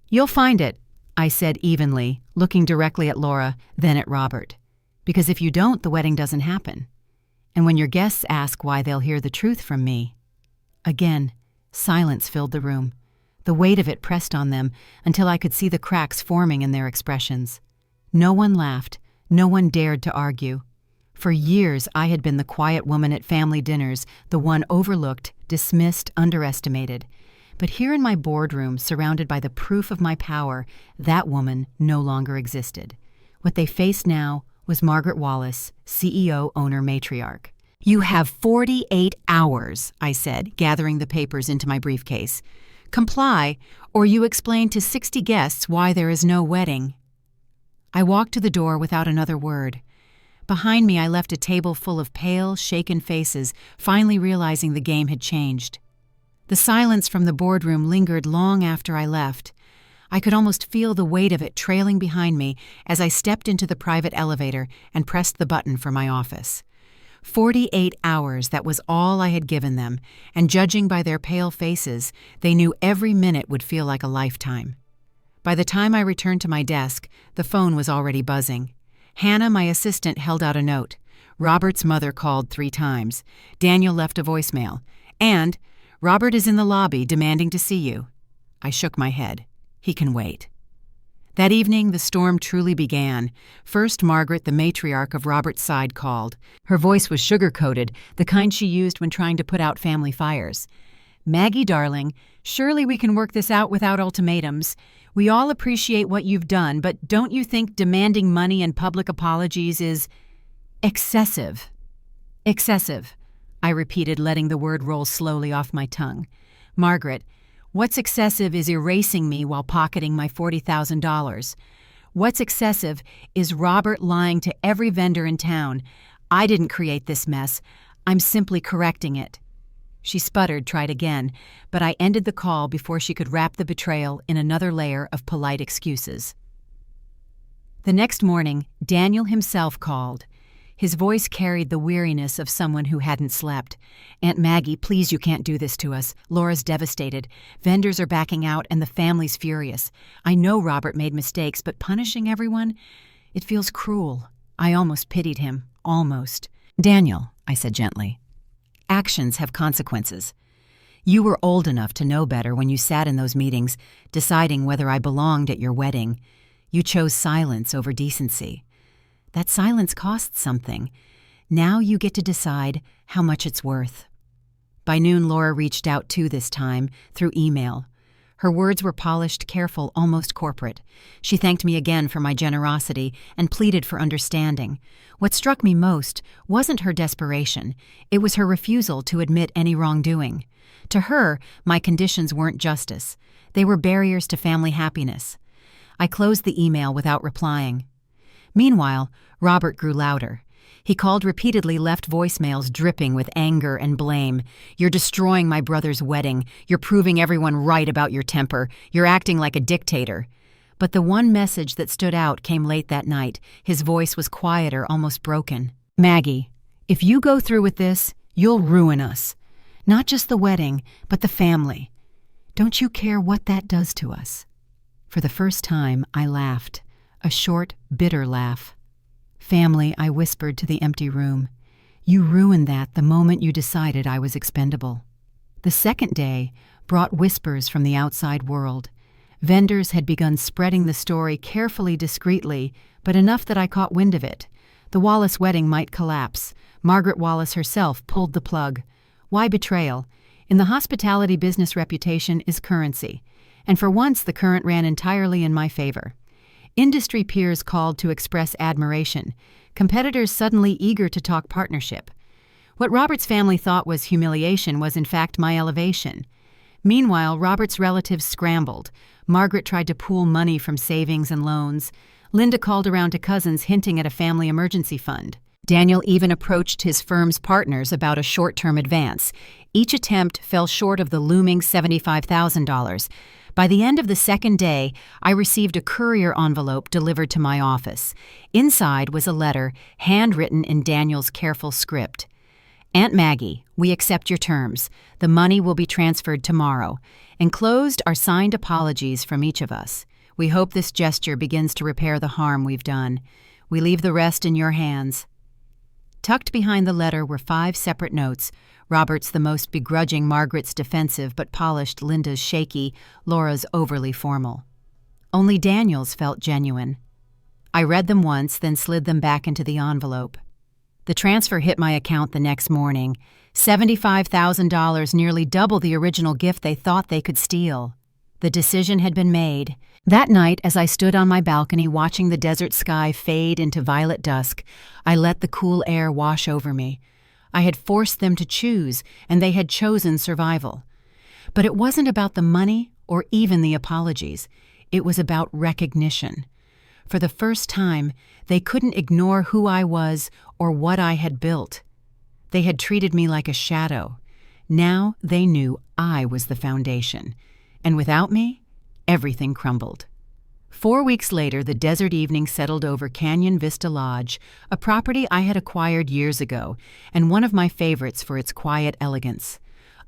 "You'll find it," I said evenly, looking directly at Laura, then at Robert. "Because if you don't, the wedding doesn't happen. And when your guests ask why, they'll hear the truth from me." Again, silence filled the room. The weight of it pressed on them until I could see the cracks forming in their expressions. No one laughed. No one dared to argue. For years, I had been the quiet woman at family dinners, the one overlooked, dismissed, underestimated. But here in my boardroom, surrounded by the proof of my power, that woman no longer existed. What they faced now was Margaret Wallace, CEO, owner, matriarch. "You have 48 hours, I said, gathering the papers into my briefcase. "Comply, or you explain to 60 guests why there is no wedding." I walked to the door without another word. Behind me, I left a table full of pale, shaken faces, finally realizing the game had changed. The silence from the boardroom lingered long after I left. I could almost feel the weight of it trailing behind me as I stepped into the private elevator and pressed the button for my office. 48 hours, that was all I had given them, and judging by their pale faces, they knew every minute would feel like a lifetime. By the time I returned to my desk, the phone was already buzzing. Hannah, my assistant, held out a note. Robert's mother called 3 times. Daniel left a voicemail. And, "Robert is in the lobby demanding to see you." I shook my head. He can wait. That evening, the storm truly began. First, Margaret, the matriarch of Robert's side, called. Her voice was sugar-coated, the kind she used when trying to put out family fires. "Maggie, darling, surely we can work this out without ultimatums. We all appreciate what you've done, but don't you think demanding money and public apologies is excessive?" "Excessive," I repeated, letting the word roll slowly off my tongue. "Margaret, what's excessive is erasing me while pocketing my $40,000. What's excessive is Robert lying to every vendor in town. I didn't create this mess. I'm simply correcting it." She sputtered, tried again, but I ended the call before she could wrap the betrayal in another layer of polite excuses. The next morning, Daniel himself called. His voice carried the weariness of someone who hadn't slept. "Aunt Maggie, please, you can't do this to us. Laura's devastated. Vendors are backing out and the family's furious. I know Robert made mistakes, but punishing everyone? It feels cruel." I almost pitied him. Almost. "Daniel," I said gently, "actions have consequences. You were old enough to know better when you sat in those meetings, deciding whether I belonged at your wedding. You chose silence over decency. That silence costs something. Now you get to decide how much it's worth." By noon, Laura reached out too this time, through email. Her words were polished, careful, almost corporate. She thanked me again for my generosity and pleaded for understanding. What struck me most wasn't her desperation. It was her refusal to admit any wrongdoing. To her, my conditions weren't justice. They were barriers to family happiness. I closed the email without replying. Meanwhile, Robert grew louder. He called repeatedly, left voicemails dripping with anger and blame. "You're destroying my brother's wedding. You're proving everyone right about your temper. You're acting like a dictator." But the one message that stood out came late that night. His voice was quieter, almost broken. "Maggie, if you go through with this, you'll ruin us. Not just the wedding, but the family. Don't you care what that does to us?" For the first time, I laughed. A short, bitter laugh. "Family," I whispered to the empty room. "You ruined that the moment you decided I was expendable." The second day brought whispers from the outside world. Vendors had begun spreading the story carefully, discreetly, but enough that I caught wind of it. The Wallace wedding might collapse. Margaret Wallace herself pulled the plug. Why betrayal? In the hospitality business, reputation is currency. And for once, the current ran entirely in my favor. Industry peers called to express admiration. Competitors suddenly eager to talk partnership. What Robert's family thought was humiliation was in fact my elevation. Meanwhile, Robert's relatives scrambled. Margaret tried to pool money from savings and loans. Linda called around to cousins hinting at a family emergency fund. Daniel even approached his firm's partners about a short-term advance. Each attempt fell short of the looming $75,000. By the end of the second day, I received a courier envelope delivered to my office. Inside was a letter, handwritten in Daniel's careful script. Aunt Maggie, we accept your terms. The money will be transferred tomorrow. Enclosed are signed apologies from each of us. We hope this gesture begins to repair the harm we've done. We leave the rest in your hands. Tucked behind the letter were 5 separate notes, Robert's the most begrudging, Margaret's defensive but polished, Linda's shaky, Laura's overly formal. Only Daniel's felt genuine. I read them once, then slid them back into the envelope. The transfer hit my account the next morning. $75,000, nearly double the original gift they thought they could steal. The decision had been made. That night, as I stood on my balcony watching the desert sky fade into violet dusk, I let the cool air wash over me. I had forced them to choose, and they had chosen survival. But it wasn't about the money or even the apologies. It was about recognition. For the first time, they couldn't ignore who I was or what I had built. They had treated me like a shadow. Now they knew I was the foundation. And without me, everything crumbled. 4 weeks later, the desert evening settled over Canyon Vista Lodge, a property I had acquired years ago, and one of my favorites for its quiet elegance.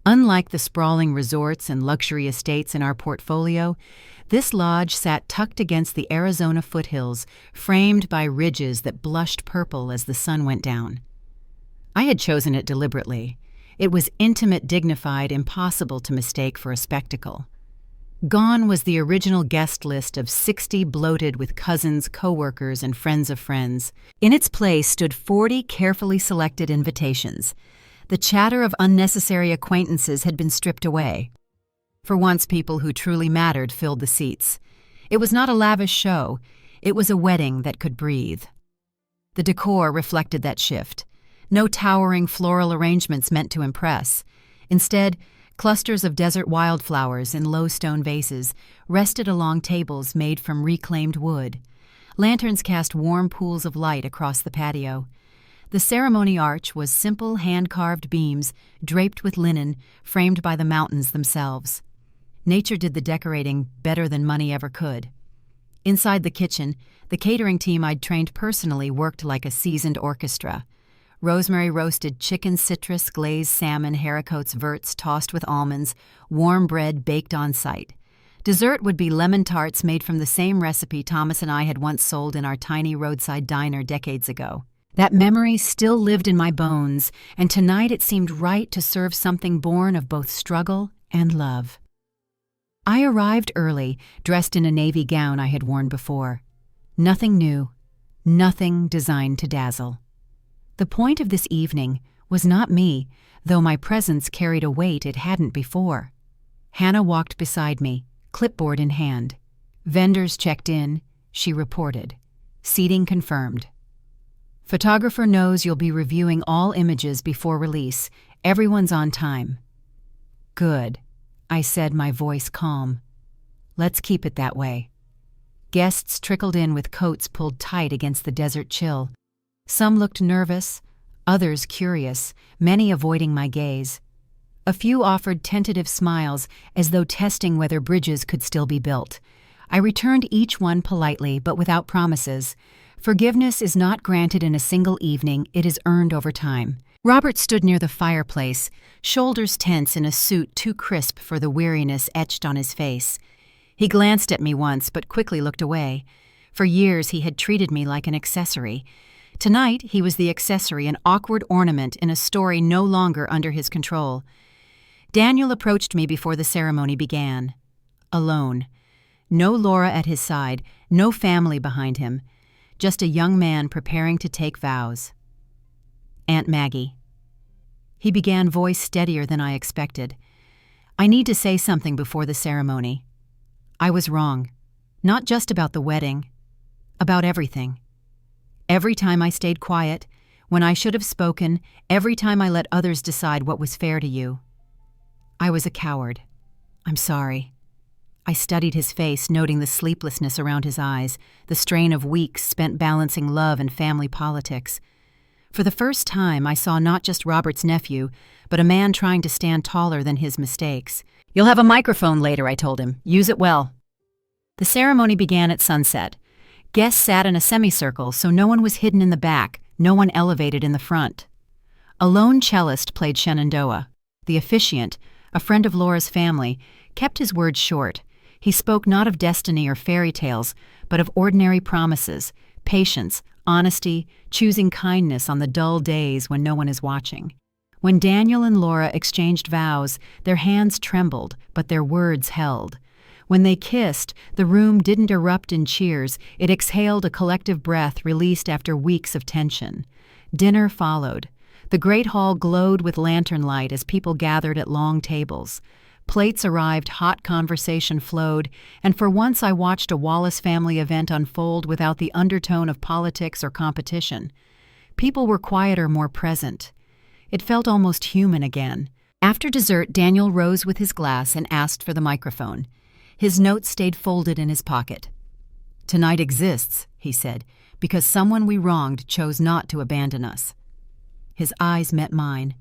Unlike the sprawling resorts and luxury estates in our portfolio, this lodge sat tucked against the Arizona foothills, framed by ridges that blushed purple as the sun went down. I had chosen it deliberately. It was intimate, dignified, impossible to mistake for a spectacle. Gone was the original guest list of 60 bloated with cousins, co-workers, and friends of friends. In its place stood 40 carefully selected invitations. The chatter of unnecessary acquaintances had been stripped away. For once, people who truly mattered filled the seats. It was not a lavish show. It was a wedding that could breathe. The decor reflected that shift. No towering floral arrangements meant to impress. Instead, clusters of desert wildflowers in low stone vases rested along tables made from reclaimed wood. Lanterns cast warm pools of light across the patio. The ceremony arch was simple hand-carved beams draped with linen framed by the mountains themselves. Nature did the decorating better than money ever could. Inside the kitchen, the catering team I'd trained personally worked like a seasoned orchestra. Rosemary roasted chicken, citrus, glazed salmon, haricots, verts tossed with almonds, warm bread baked on site. Dessert would be lemon tarts made from the same recipe Thomas and I had once sold in our tiny roadside diner decades ago. That memory still lived in my bones, and tonight it seemed right to serve something born of both struggle and love. I arrived early, dressed in a navy gown I had worn before. Nothing new, nothing designed to dazzle. The point of this evening was not me, though my presence carried a weight it hadn't before. Hannah walked beside me, clipboard in hand. Vendors checked in, she reported. Seating confirmed. Photographer knows you'll be reviewing all images before release. Everyone's on time. Good, I said, my voice calm. Let's keep it that way. Guests trickled in with coats pulled tight against the desert chill. Some looked nervous, others curious, many avoiding my gaze. A few offered tentative smiles as though testing whether bridges could still be built. I returned each one politely but without promises. Forgiveness is not granted in a single evening, it is earned over time. Robert stood near the fireplace, shoulders tense in a suit too crisp for the weariness etched on his face. He glanced at me once but quickly looked away. For years he had treated me like an accessory. Tonight, he was the accessory, an awkward ornament in a story no longer under his control. Daniel approached me before the ceremony began. Alone. No Laura at his side, no family behind him, just a young man preparing to take vows. Aunt Maggie. He began, voice steadier than I expected. I need to say something before the ceremony. I was wrong. Not just about the wedding. About everything. Every time I stayed quiet, when I should have spoken, every time I let others decide what was fair to you. I was a coward. I'm sorry. I studied his face, noting the sleeplessness around his eyes, the strain of weeks spent balancing love and family politics. For the first time, I saw not just Robert's nephew, but a man trying to stand taller than his mistakes. You'll have a microphone later, I told him. Use it well. The ceremony began at sunset. Guests sat in a semicircle, so no one was hidden in the back, no one elevated in the front. A lone cellist played Shenandoah. The officiant, a friend of Laura's family, kept his words short. He spoke not of destiny or fairy tales, but of ordinary promises, patience, honesty, choosing kindness on the dull days when no one is watching. When Daniel and Laura exchanged vows, their hands trembled, but their words held. When they kissed, the room didn't erupt in cheers, it exhaled a collective breath released after weeks of tension. Dinner followed. The great hall glowed with lantern light as people gathered at long tables. Plates arrived, hot conversation flowed, and for once I watched a Wallace family event unfold without the undertone of politics or competition. People were quieter, more present. It felt almost human again. After dessert, Daniel rose with his glass and asked for the microphone. His notes stayed folded in his pocket. "Tonight exists," he said, "because someone we wronged chose not to abandon us." His eyes met mine.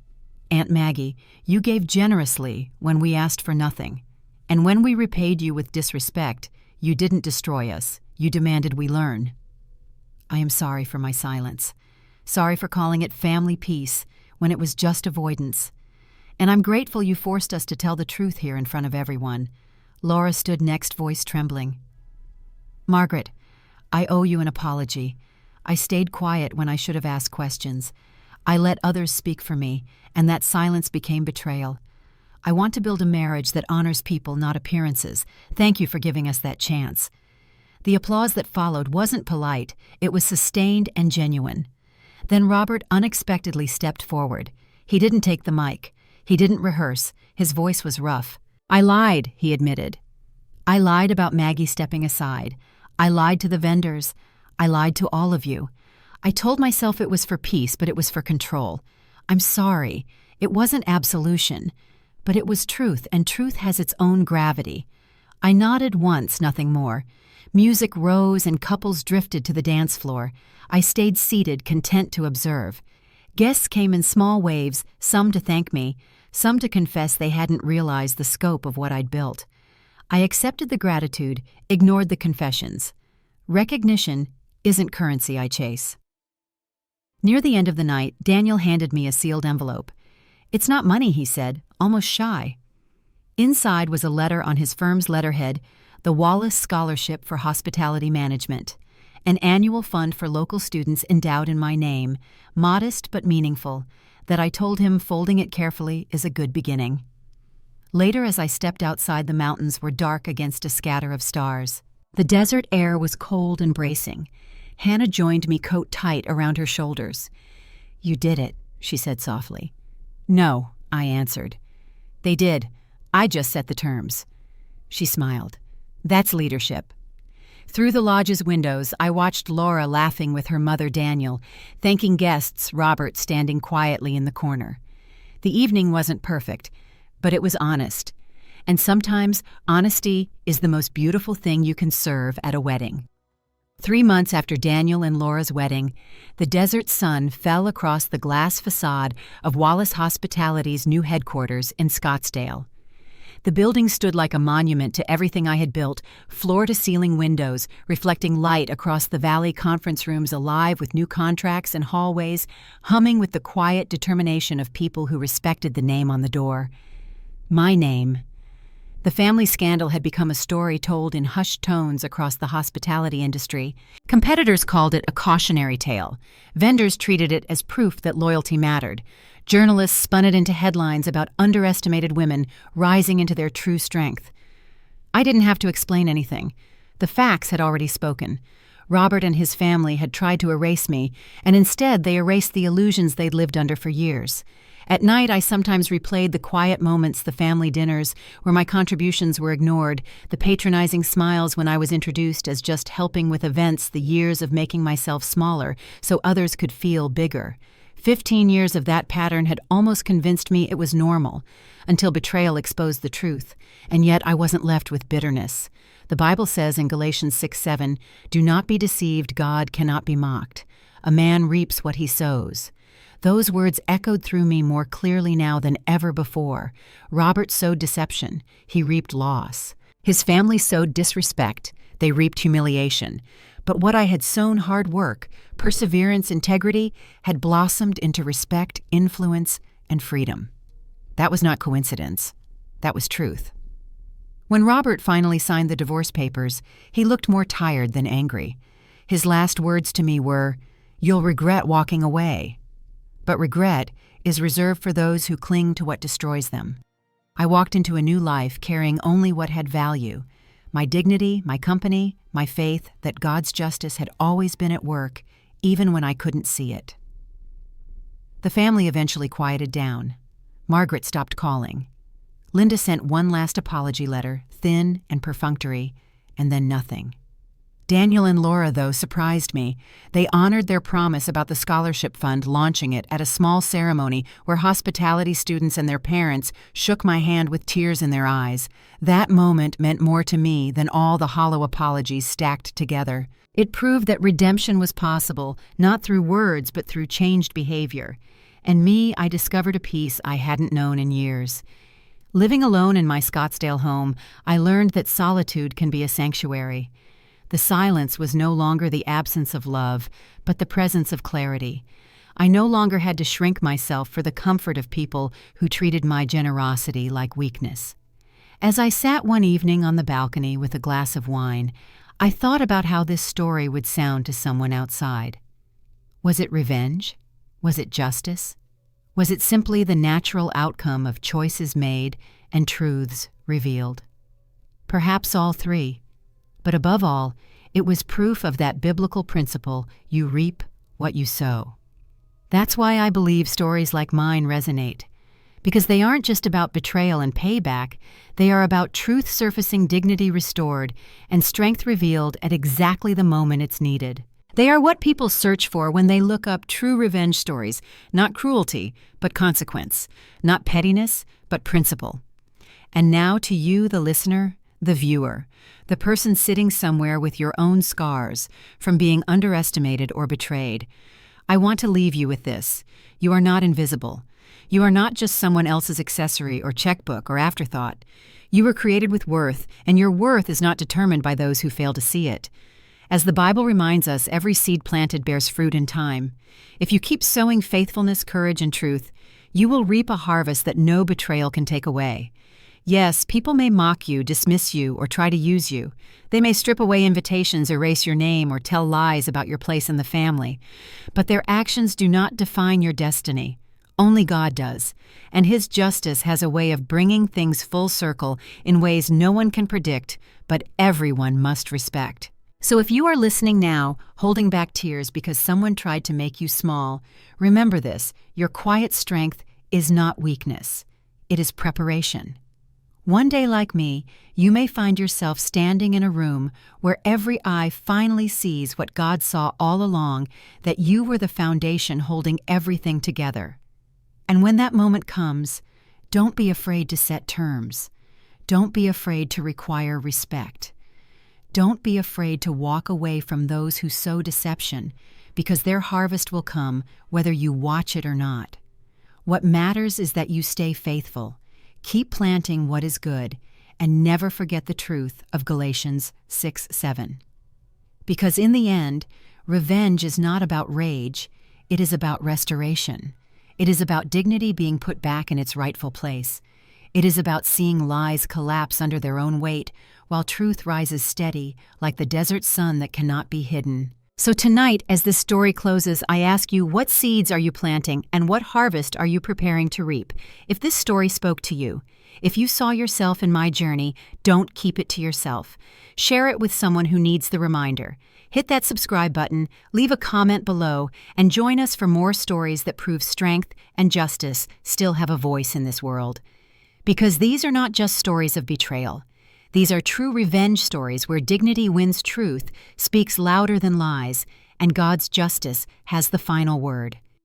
"Aunt Maggie, you gave generously when we asked for nothing. And when we repaid you with disrespect, you didn't destroy us. You demanded we learn." I am sorry for my silence. Sorry for calling it family peace when it was just avoidance. And I'm grateful you forced us to tell the truth here in front of everyone. Laura stood next, voice trembling. "Margaret, I owe you an apology. I stayed quiet when I should have asked questions. I let others speak for me, and that silence became betrayal. I want to build a marriage that honors people, not appearances. Thank you for giving us that chance." The applause that followed wasn't polite, it was sustained and genuine. Then Robert unexpectedly stepped forward. He didn't take the mic. He didn't rehearse. His voice was rough. "I lied," he admitted. "I lied about Maggie stepping aside. I lied to the vendors. I lied to all of you. I told myself it was for peace, but it was for control. I'm sorry. It wasn't absolution. But it was truth, and truth has its own gravity." I nodded once, nothing more. Music rose and couples drifted to the dance floor. I stayed seated, content to observe. Guests came in small waves, some to thank me, some to confess they hadn't realized the scope of what I'd built. I accepted the gratitude, ignored the confessions. Recognition isn't currency I chase. Near the end of the night, Daniel handed me a sealed envelope. "It's not money," he said, almost shy. Inside was a letter on his firm's letterhead, the Wallace Scholarship for Hospitality Management, an annual fund for local students endowed in my name, modest but meaningful, that I told him, folding it carefully, is a good beginning. Later, as I stepped outside, the mountains were dark against a scatter of stars. The desert air was cold and bracing. Hannah joined me, coat tight around her shoulders. "You did it," she said softly. "No," I answered. "They did. I just set the terms." She smiled. "That's leadership." Through the lodge's windows, I watched Laura laughing with her mother Daniel, thanking guests, Robert standing quietly in the corner. The evening wasn't perfect, but it was honest. And sometimes honesty is the most beautiful thing you can serve at a wedding. 3 months after Daniel and Laura's wedding, the desert sun fell across the glass facade of Wallace Hospitality's new headquarters in Scottsdale. The building stood like a monument to everything I had built, floor-to-ceiling windows, reflecting light across the valley, conference rooms alive with new contracts and hallways, humming with the quiet determination of people who respected the name on the door. My name. The family scandal had become a story told in hushed tones across the hospitality industry. Competitors called it a cautionary tale. Vendors treated it as proof that loyalty mattered. Journalists spun it into headlines about underestimated women rising into their true strength. I didn't have to explain anything. The facts had already spoken. Robert and his family had tried to erase me, and instead they erased the illusions they'd lived under for years. At night, I sometimes replayed the quiet moments, the family dinners, where my contributions were ignored, the patronizing smiles when I was introduced as just helping with events, the years of making myself smaller so others could feel bigger. 15 years of that pattern had almost convinced me it was normal, until betrayal exposed the truth, and yet I wasn't left with bitterness. The Bible says in Galatians 6:7, "Do not be deceived, God cannot be mocked. A man reaps what he sows." Those words echoed through me more clearly now than ever before. Robert sowed deception. He reaped loss. His family sowed disrespect. They reaped humiliation. But what I had sown, hard work, perseverance, integrity, had blossomed into respect, influence, and freedom. That was not coincidence. That was truth. When Robert finally signed the divorce papers, he looked more tired than angry. His last words to me were, "You'll regret walking away." But regret is reserved for those who cling to what destroys them. I walked into a new life carrying only what had value: my dignity, my company, my faith that God's justice had always been at work, even when I couldn't see it. The family eventually quieted down. Margaret stopped calling. Linda sent one last apology letter, thin and perfunctory, and then nothing. Daniel and Laura, though, surprised me. They honored their promise about the scholarship fund, launching it at a small ceremony where hospitality students and their parents shook my hand with tears in their eyes. That moment meant more to me than all the hollow apologies stacked together. It proved that redemption was possible, not through words but through changed behavior. And me, I discovered a peace I hadn't known in years. Living alone in my Scottsdale home, I learned that solitude can be a sanctuary. The silence was no longer the absence of love, but the presence of clarity. I no longer had to shrink myself for the comfort of people who treated my generosity like weakness. As I sat one evening on the balcony with a glass of wine, I thought about how this story would sound to someone outside. Was it revenge? Was it justice? Was it simply the natural outcome of choices made and truths revealed? Perhaps all three. But above all, it was proof of that biblical principle, you reap what you sow. That's why I believe stories like mine resonate. Because they aren't just about betrayal and payback, they are about truth surfacing, dignity restored, and strength revealed at exactly the moment it's needed. They are what people search for when they look up true revenge stories, not cruelty, but consequence, not pettiness, but principle. And now to you, the listener, the viewer, the person sitting somewhere with your own scars from being underestimated or betrayed. I want to leave you with this. You are not invisible. You are not just someone else's accessory or checkbook or afterthought. You were created with worth, and your worth is not determined by those who fail to see it. As the Bible reminds us, every seed planted bears fruit in time. If you keep sowing faithfulness, courage, and truth, you will reap a harvest that no betrayal can take away. Yes, people may mock you, dismiss you, or try to use you. They may strip away invitations, erase your name, or tell lies about your place in the family. But their actions do not define your destiny. Only God does, and His justice has a way of bringing things full circle in ways no one can predict, but everyone must respect. So if you are listening now, holding back tears because someone tried to make you small, remember this: your quiet strength is not weakness. It is preparation. One day, like me, you may find yourself standing in a room where every eye finally sees what God saw all along, that you were the foundation holding everything together. And when that moment comes, don't be afraid to set terms. Don't be afraid to require respect. Don't be afraid to walk away from those who sow deception, because their harvest will come whether you watch it or not. What matters is that you stay faithful. Keep planting what is good, and never forget the truth of Galatians 6:7. Because in the end, revenge is not about rage, it is about restoration. It is about dignity being put back in its rightful place. It is about seeing lies collapse under their own weight, while truth rises steady like the desert sun that cannot be hidden. So tonight, as this story closes, I ask you, what seeds are you planting and what harvest are you preparing to reap? If this story spoke to you, if you saw yourself in my journey, don't keep it to yourself. Share it with someone who needs the reminder. Hit that subscribe button, leave a comment below, and join us for more stories that prove strength and justice still have a voice in this world. Because these are not just stories of betrayal. These are true revenge stories where dignity wins truth, speaks louder than lies, and God's justice has the final word.